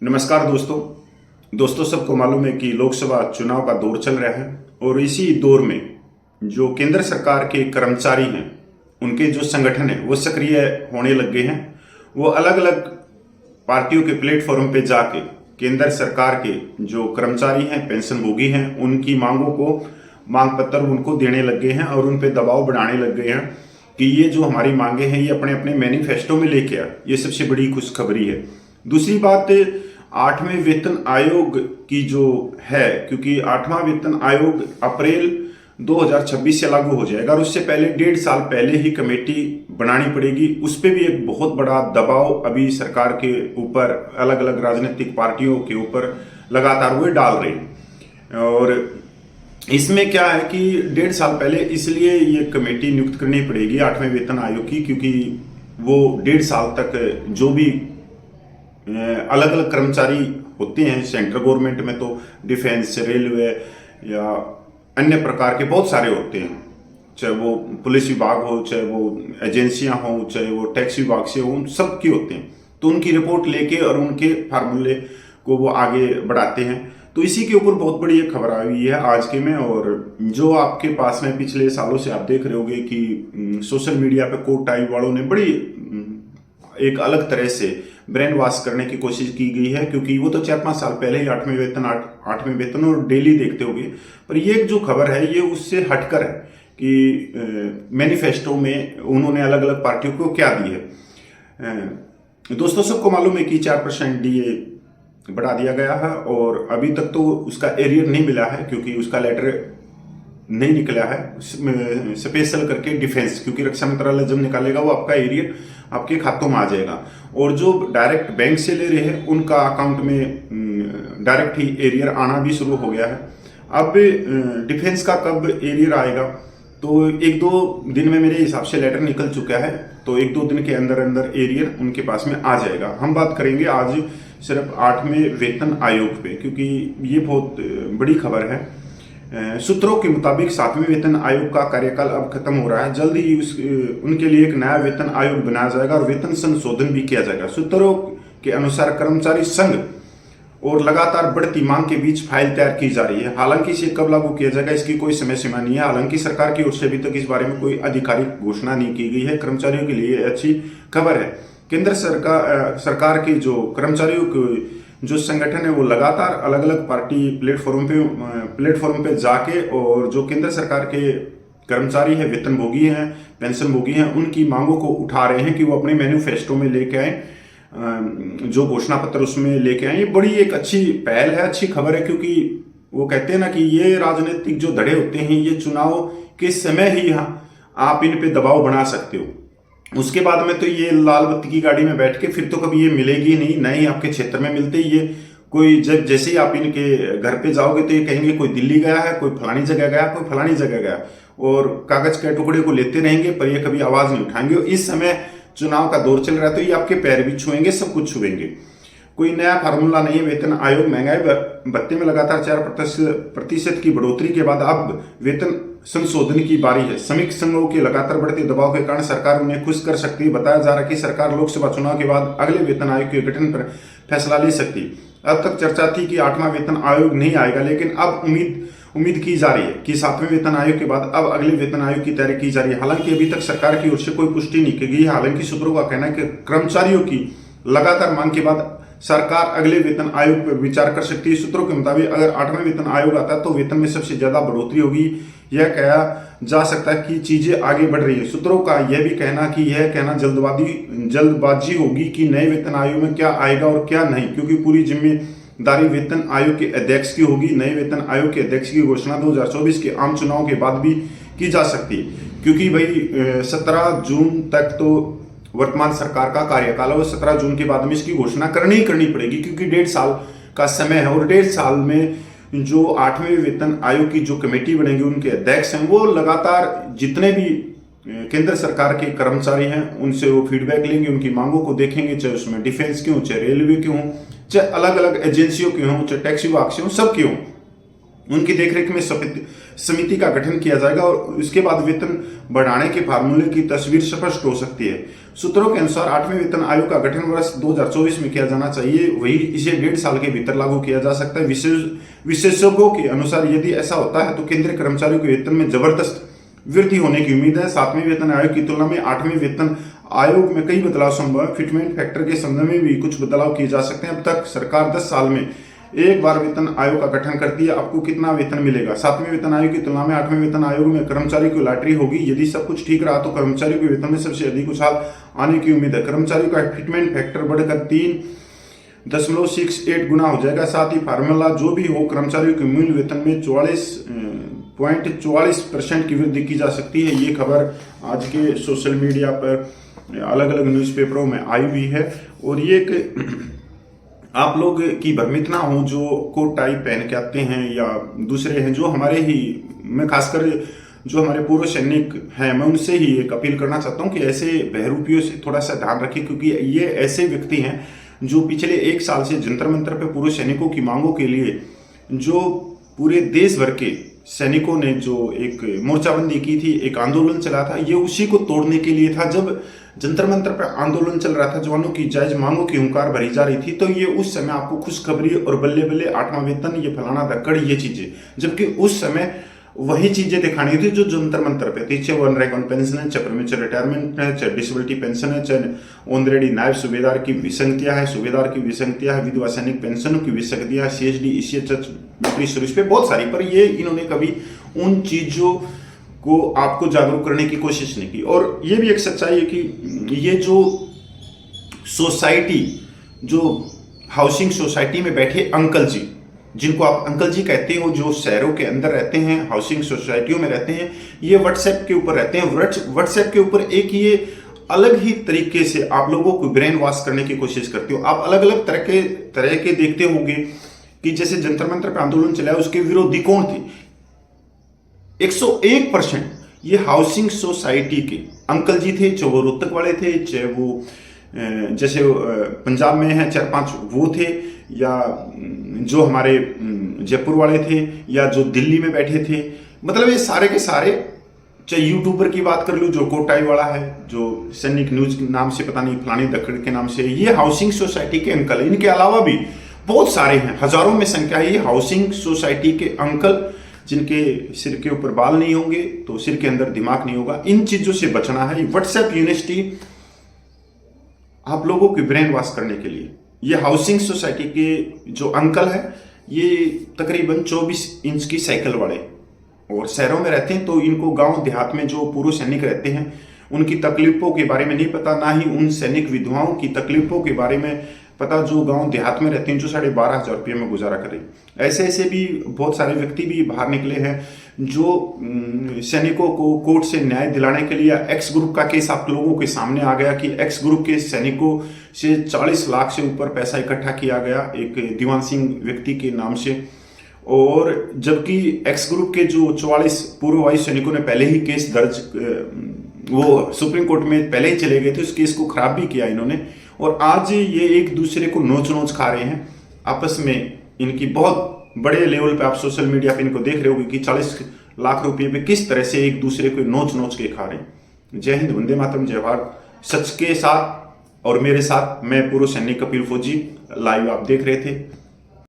नमस्कार दोस्तों सबको मालूम है कि लोकसभा चुनाव का दौर चल रहा है और इसी दौर में जो केंद्र सरकार के कर्मचारी हैं उनके जो संगठन है वो सक्रिय होने लग गए हैं। वो अलग अलग पार्टियों के प्लेटफॉर्म पे जाके केंद्र सरकार के जो कर्मचारी हैं, पेंशनभोगी हैं, उनकी मांगों को मांग पत्र उनको देने लग गए हैं और उन पे दबाव बढ़ाने लग गए हैं कि ये जो हमारी मांगे हैं ये अपने अपने मैनिफेस्टो में लेके आ। ये सबसे बड़ी खुशखबरी है। दूसरी बात, 8वें वेतन आयोग की जो है, क्योंकि 8वां वेतन आयोग अप्रैल 2026 से लागू हो जाएगा और उससे पहले 1.5 साल पहले ही कमेटी बनानी पड़ेगी। उस पर भी एक बहुत बड़ा दबाव अभी सरकार के ऊपर, अलग अलग राजनीतिक पार्टियों के ऊपर लगातार वो डाल रहे हैं। और इसमें क्या है कि 1.5 साल पहले इसलिए ये कमेटी नियुक्त करनी पड़ेगी 8वें वेतन आयोग की, क्योंकि वो 1.5 साल तक जो भी अलग अलग कर्मचारी होते हैं सेंट्रल गवर्नमेंट में, तो डिफेंस, रेलवे या अन्य प्रकार के बहुत सारे होते हैं, चाहे वो पुलिस विभाग हो, चाहे वो एजेंसियां हो, चाहे वो टैक्स विभाग से हो, उन सब की होते हैं। तो उनकी रिपोर्ट लेके और उनके फार्मूले को वो आगे बढ़ाते हैं। तो इसी के ऊपर बहुत बड़ी एक खबर आई हुई है आज के में। और जो आपके पास में पिछले सालों से आप देख रहे होंगे कि सोशल मीडिया पे कोट टाई वालों ने बड़ी एक अलग तरह से ब्रेन वॉश करने की कोशिश की गई है, क्योंकि वो तो 4-5 साल पहले ही 8वें वेतन और डेली देखते होंगे। पर ये जो खबर है ये उससे हटकर है कि मैनिफेस्टो में उन्होंने अलग अलग पार्टियों को क्या दी है। दोस्तों सबको मालूम है कि 4% डीए बढ़ा दिया गया है और अभी तक तो उसका एरियर नहीं मिला है, क्योंकि उसका लेटर नहीं निकला है स्पेशल करके डिफेंस, क्योंकि रक्षा मंत्रालय जब निकालेगा वो आपका एरियर आपके खातों में आ जाएगा। और जो डायरेक्ट बैंक से ले रहे हैं उनका अकाउंट में डायरेक्ट ही एरियर आना भी शुरू हो गया है। अब डिफेंस का कब एरियर आएगा, तो 1-2 दिन में मेरे हिसाब से लेटर निकल चुका है, तो 1-2 दिन के अंदर अंदर एरियर उनके पास में आ जाएगा। हम बात करेंगे आज सिर्फ 8वें वेतन आयोग पे, क्योंकि ये बहुत बड़ी खबर है। सूत्रों के मुताबिक 7वें वेतन आयोग का कार्यकाल अब खत्म हो रहा है। जल्द ही उनके लिए एक नया वेतन आयोग बनाया जाएगा और वेतन संशोधन भी किया जाएगा। सूत्रों के अनुसार कर्मचारी संघ और लगातार बढ़ती मांग के बीच फाइल तैयार की जा रही है। हालांकि इसे कब लागू किया जाएगा इसकी कोई समय सीमा नहीं है। हालांकि सरकार की ओर से अभी तक इस बारे में कोई आधिकारिक घोषणा नहीं की गई है। कर्मचारियों के लिए अच्छी खबर है। केंद्र सरकार के जो कर्मचारियों के जो संगठन है वो लगातार अलग अलग पार्टी प्लेटफॉर्म पे जाके और जो केंद्र सरकार के कर्मचारी है, वेतनभोगी हैं, पेंशनभोगी हैं, उनकी मांगों को उठा रहे हैं कि वो अपने मैनिफेस्टो में लेके आए, जो घोषणा पत्र उसमें लेके आए। ये बड़ी एक अच्छी पहल है, अच्छी खबर है, क्योंकि वो कहते हैं ना कि ये राजनीतिक जो धड़े होते हैं ये चुनाव के समय ही आप इन पे दबाव बना सकते हो। उसके बाद में तो ये लाल बत्ती की गाड़ी में बैठ के फिर तो कभी ये मिलेगी नहीं, ना ही आपके क्षेत्र में मिलते। ये कोई जब जैसे ही आप इनके घर पे जाओगे तो ये कहेंगे कोई दिल्ली गया है, कोई फलानी जगह गया, कोई फलानी जगह गया, और कागज के टुकड़े को लेते रहेंगे, पर ये कभी आवाज नहीं उठाएंगे। और इस समय चुनाव का दौर चल रहा है तो ये आपके पैर भी छुएंगे, सब कुछ छुएंगे। कोई नया फार्मूला नहीं है। वेतन आयोग महंगाई भत्ते में लगातार 4% की बढ़ोतरी के बाद अब वेतन संशोधन की बारी है। श्रमिक संघों के लगातार बढ़ते दबाव के कारण सरकार उन्हें खुश कर सकती है। बताया जा रहा है कि सरकार लोकसभा चुनाव के बाद अगले वेतन आयोग के गठन पर फैसला ले सकती है। अब तक चर्चा थी कि 8वां वेतन आयोग नहीं आएगा, लेकिन अब उम्मीद की जा रही है कि 7वें वेतन आयोग के बाद अब अगले वेतन आयोग की तैयारी की जा रही है। हालांकि अभी तक सरकार की ओर से कोई पुष्टि नहीं की गई है। हालांकि सूत्रों का कहना है कि कर्मचारियों की लगातार मांग के बाद सरकार अगले वेतन आयोग पर विचार कर सकती है। सूत्रों के मुताबिक अगर 8वां वेतन आयोग आता है तो वेतन में सबसे ज्यादा बढ़ोतरी होगी। यह कहा जा सकता है कि चीजें आगे बढ़ रही है। सूत्रों का यह भी कहना कि यह कहना जल्दबाजी होगी कि नए वेतन आयोग में क्या आएगा और क्या नहीं, क्योंकि पूरी जिम्मेदारी वेतन आयोग के अध्यक्ष की होगी। नए वेतन आयोग के अध्यक्ष की घोषणा 2024 के आम चुनाव के बाद भी की जा सकती है, क्योंकि भाई 17 जून तक तो वर्तमान सरकार का कार्यकाल है और 17 जून के बाद में इसकी घोषणा करनी ही करनी पड़ेगी, क्योंकि 1.5 साल का समय है। और 1.5 साल में जो 8वें वेतन आयोग की जो कमेटी बनेगी उनके अध्यक्ष हैं वो लगातार जितने भी केंद्र सरकार के कर्मचारी हैं उनसे वो फीडबैक लेंगे, उनकी मांगों को देखेंगे, चाहे उसमें डिफेंस के हों, चाहे रेलवे के हों, चाहे अलग अलग एजेंसियों के हों, चाहे टैक्स विभाग से हों, सब के हों। उनकी देखरेख में समिति का गठन किया जाएगा और उसके बाद वेतन बढ़ाने के फार्मूले की तस्वीर स्पष्ट हो सकती है। सूत्रों के अनुसार 8वें वेतन आयोग का गठन वर्ष 2024 में किया जाना चाहिए, वही इसे 1.5 साल के भीतर लागू किया जा सकता है। विशेषज्ञों के अनुसार यदि ऐसा होता है तो केंद्रीय कर्मचारियों के वेतन में जबरदस्त वृद्धि होने की उम्मीद है। 7वें वेतन आयोग की तुलना में 8वें वेतन आयोग में कई बदलाव संभव है। फिटमेंट फैक्टर के संबंध में भी कुछ बदलाव किए जा सकते हैं। अब तक सरकार 10 साल में एक बार वेतन आयोग का गठन करती है। आपको कितना वेतन मिलेगा? 7वें वेतन आयोग की तुलना में 8वें वेतन आयोग में कर्मचारियों की लॉटरी होगी। यदि सब कुछ ठीक रहा तो कर्मचारियों के वेतन में सबसे अधिक उछाल आने की उम्मीद है। कर्मचारियों का फिटमेंट फैक्टर बढ़कर 3.68 गुना हो जाएगा। साथ ही फार्मूला जो भी हो, कर्मचारियों के मूल वेतन में 44.44% की वृद्धि की जा सकती है। ये खबर आज के सोशल मीडिया पर अलग अलग न्यूज़पेपरों में आई हुई है। और ये आप लोग की भ्रमित ना हो जो कोट टाई पहन के आते हैं या दूसरे हैं, जो हमारे ही, मैं खासकर जो हमारे पूर्व सैनिक हैं, मैं उनसे ही एक अपील करना चाहता हूं कि ऐसे बहरूपियों से थोड़ा सा ध्यान रखें, क्योंकि ये ऐसे व्यक्ति हैं जो पिछले 1 साल से जंतर मंतर पे पूर्व सैनिकों की मांगों के लिए, जो पूरे देश भर के सैनिकों ने जो एक मोर्चाबंदी की थी, एक आंदोलन चला था, ये उसी को तोड़ने के लिए था। जब जंतर मंतर पर आंदोलन चल रहा था, जवानों की जायज मांगों की हुंकार भरी जा रही थी, तो ये उस समय आपको खुशखबरी और बल्ले बल्ले 8वां वेतन, ये फलाना धक्कड़, ये चीजें, जबकि उस समय वही चीजें दिखानी थी जो जंतर मंतर पे थी। चाहे 1 रैंक 1 पेंशन है, चाहे प्रीमेच्योर रिटायरमेंट है, चाहे डिसेबिलिटी पेंशन है, चाहे ऑनरेडी नायब सूबेदार की विसंगतियां है, सूबेदार की विसंगतियां है, विधवा सैनिक पेंशनों की विसंगतियां, CSD ECHS मिलिट्री सर्विस पे बहुत सारी, पर ये इन्होंने कभी उन चीजों को आपको जागरूक करने की कोशिश नहीं की। और ये भी एक सच्चाई है कि ये जो सोसाइटी, जो हाउसिंग सोसाइटी में बैठे अंकल जी, जिनको आप अंकल जी कहते हो, जो शहरों के अंदर रहते हैं, हाउसिंग सोसाइटियों में रहते हैं, ये व्हाट्सएप के ऊपर रहते हैं। व्हाट्सएप के ऊपर एक ये अलग ही तरीके से आप लोगों को ब्रेन वॉश करने की कोशिश करते हो। आप अलग अलग तरह के देखते होंगे कि जैसे जंतर मंतर पर आंदोलन चला, उसके विरोधी कौन थे? 101% ये हाउसिंग सोसाइटी के अंकल जी थे, चाहे वो रोहतक वाले थे, चाहे वो जैसे पंजाब में है 4-5 वो थे, या जो हमारे जयपुर वाले थे, या जो दिल्ली में बैठे थे। मतलब ये सारे के सारे, चाहे यूट्यूबर की बात कर लो जो कोटाई वाला है, जो सैनिक न्यूज नाम से, पता नहीं फलानी दक्कड़ के नाम से, ये हाउसिंग सोसाइटी के अंकल। इनके अलावा भी बहुत सारे हैं, हजारों में संख्या है ये हाउसिंग सोसाइटी के अंकल, जिनके सिर के ऊपर बाल नहीं होंगे तो सिर के अंदर दिमाग नहीं होगा। इन चीजों से बचना है। व्हाट्सएप यूनिवर्सिटी आप लोगों की ब्रेन वॉश करने के लिए, ये हाउसिंग सोसाइटी के जो अंकल है, ये तकरीबन 24 इंच की साइकिल वाले, और शहरों में रहते हैं, तो इनको गांव देहात में जो पूर्व सैनिक रहते हैं उनकी तकलीफों के बारे में नहीं पता, ना ही उन सैनिक विधवाओं की तकलीफों के बारे में पता, जो गांव देहात में रहते हैं, जो 12,500 रुपये में गुजारा करें। ऐसे ऐसे भी बहुत सारे व्यक्ति भी बाहर निकले हैं जो सैनिकों को कोर्ट से न्याय दिलाने के लिए, एक्स ग्रुप का केस आप लोगों के सामने आ गया कि एक्स ग्रुप के सैनिकों से 40 लाख से ऊपर पैसा इकट्ठा किया गया एक दीवान सिंह व्यक्ति के नाम से। और जबकि एक्स ग्रुप के जो 44 पूर्व वायु सैनिकों ने पहले ही केस दर्ज, वो सुप्रीम कोर्ट में पहले ही चले गए थे, उस केस को खराब भी किया इन्होंने। और आज ये एक दूसरे को नोच नोच खा रहे हैं आपस में। इनकी बहुत बड़े लेवल पे आप सोशल मीडिया पे इनको देख रहे होगे कि 40 लाख रुपए पे किस तरह से एक दूसरे को नोच नोच के खा रहे हैं। जय हिंद, वंदे मातरम, जय भारत। सच के साथ और मेरे साथ मैं पूर्व सैनिक कपिल फौजी, लाइव आप देख रहे थे।